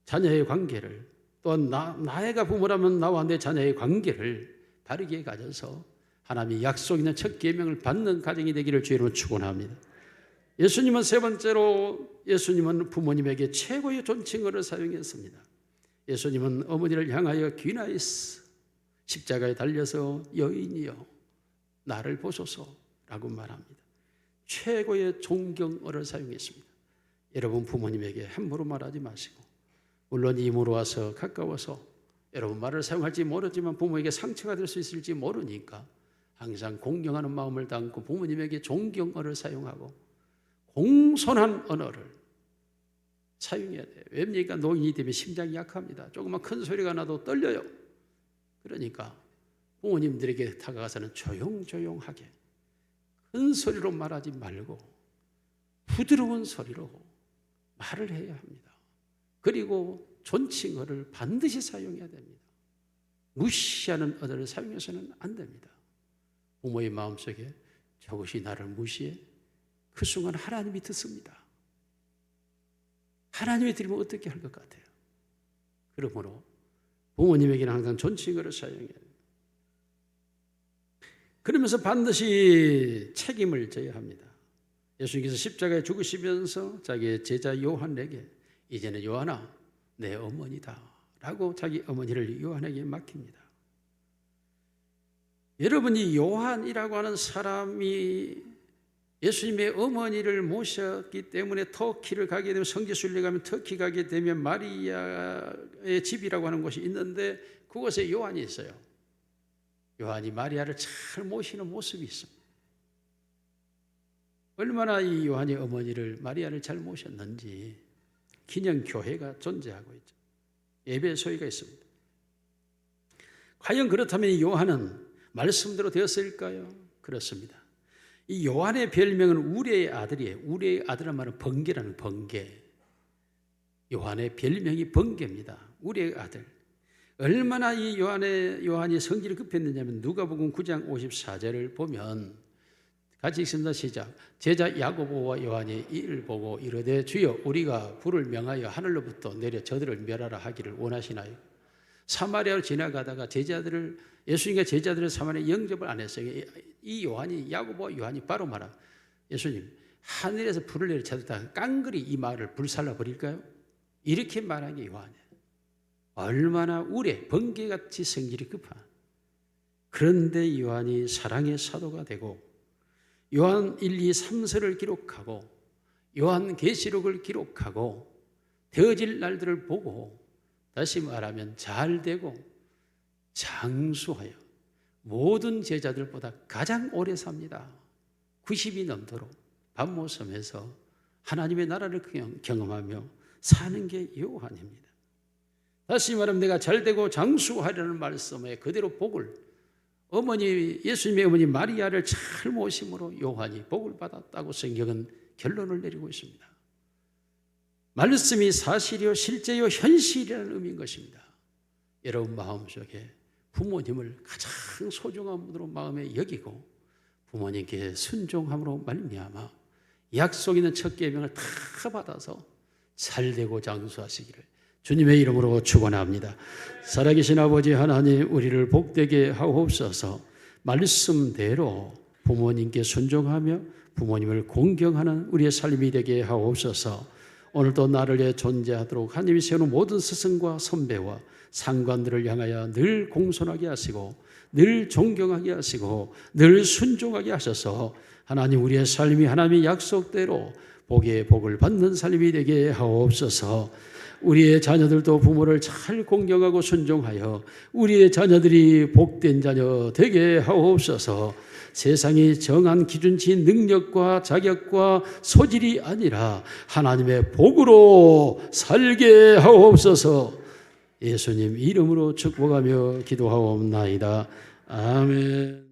자녀의 관계를 또한 나애가 부모라면 나와 내 자녀의 관계를 바르게 가져서 하나님의 약속 있는 첫 계명을 받는 가정이 되기를 주의 이름으로 축원합니다. 예수님은 세 번째로 예수님은 부모님에게 최고의 존칭어를 사용했습니다. 예수님은 어머니를 향하여 귀나이스 십자가에 달려서 여인이여 나를 보소서라고 말합니다. 최고의 존경어를 사용했습니다. 여러분 부모님에게 함부로 말하지 마시고 물론 이모로 와서 가까워서 여러분 말을 사용할지 모르지만 부모에게 상처가 될 수 있을지 모르니까 항상 공경하는 마음을 담고 부모님에게 존경어를 사용하고 공손한 언어를 사용해야 돼요. 왜입니까? 노인이 되면 심장이 약합니다. 조금만 큰 소리가 나도 떨려요. 그러니까 부모님들에게 다가가서는 조용조용하게 큰 소리로 말하지 말고 부드러운 소리로 말을 해야 합니다. 그리고 존칭어를 반드시 사용해야 됩니다. 무시하는 언어를 사용해서는 안 됩니다. 부모의 마음속에 저것이 나를 무시해? 그 순간 하나님이 듣습니다. 하나님이 들으면 어떻게 할 것 같아요? 그러므로 부모님에게는 항상 존칭어를 사용해야 돼요. 그러면서 반드시 책임을 져야 합니다. 예수님께서 십자가에 죽으시면서 자기의 제자 요한에게 이제는 요한아 내 어머니다 라고 자기 어머니를 요한에게 맡깁니다. 여러분이 요한이라고 하는 사람이 예수님의 어머니를 모셨기 때문에 터키를 가게 되면 성지순례 가면 터키 가게 되면 마리아의 집이라고 하는 곳이 있는데 그곳에 요한이 있어요. 요한이 마리아를 잘 모시는 모습이 있습니다. 얼마나 이 요한이 어머니를 마리아를 잘 모셨는지 기념교회가 존재하고 있죠. 예배소위가 있습니다. 과연 그렇다면 이 요한은 말씀대로 되었을까요? 그렇습니다. 이 요한의 별명은 우레의 아들이에요. 우레의 아들은 말은 번개라는 번개. 요한의 별명이 번개입니다. 우레의 아들. 얼마나 이 요한이 성질이 급했느냐면 누가복음 9장 54절을 보면 같이 읽습니다. 시작. 제자 야고보와 요한이 이를 보고 이르되 주여 우리가 불을 명하여 하늘로부터 내려 저들을 멸하라 하기를 원하시나요? 사마리아로 지나가다가 예수님과 제자들을 사마리아에 영접을 안 했어요. 이 요한이 야고보와 요한이 바로 말하 예수님 하늘에서 불을 내려 찾았다 깡그리 이 마을을 불살라 버릴까요? 이렇게 말한 게 요한이에요. 얼마나 우레 번개같이 성질이 급한. 그런데 요한이 사랑의 사도가 되고 요한 1, 2, 3서를 기록하고 요한 계시록을 기록하고 되어질 날들을 보고 다시 말하면 잘 되고 장수하여 모든 제자들보다 가장 오래 삽니다. 90이 넘도록 밤모섬에서 하나님의 나라를 경험하며 사는 게 요한입니다. 다시 말하면 내가 잘 되고 장수하려는 말씀에 그대로 복을 예수님의 어머니 마리아를 잘 모심으로 요한이 복을 받았다고 성경은 결론을 내리고 있습니다. 말씀이 사실이요 실제요 현실이라는 의미인 것입니다. 여러분 마음속에 부모님을 가장 소중함으로 마음에 여기고 부모님께 순종함으로 말미암아 약속 있는 첫 계명을 다 받아서 잘되고 장수하시기를 주님의 이름으로 축원합니다. 살아계신 아버지 하나님 우리를 복되게 하옵소서. 말씀대로 부모님께 순종하며 부모님을 공경하는 우리의 삶이 되게 하옵소서. 오늘도 나를 위해 존재하도록 하나님이 세우는 모든 스승과 선배와 상관들을 향하여 늘 공손하게 하시고 늘 존경하게 하시고 늘 순종하게 하셔서 하나님 우리의 삶이 하나님의 약속대로 복의 복을 받는 삶이 되게 하옵소서. 우리의 자녀들도 부모를 잘 공경하고 순종하여 우리의 자녀들이 복된 자녀 되게 하옵소서. 세상이 정한 기준치 능력과 자격과 소질이 아니라 하나님의 복으로 살게 하옵소서. 예수님 이름으로 축복하며 기도하옵나이다. 아멘.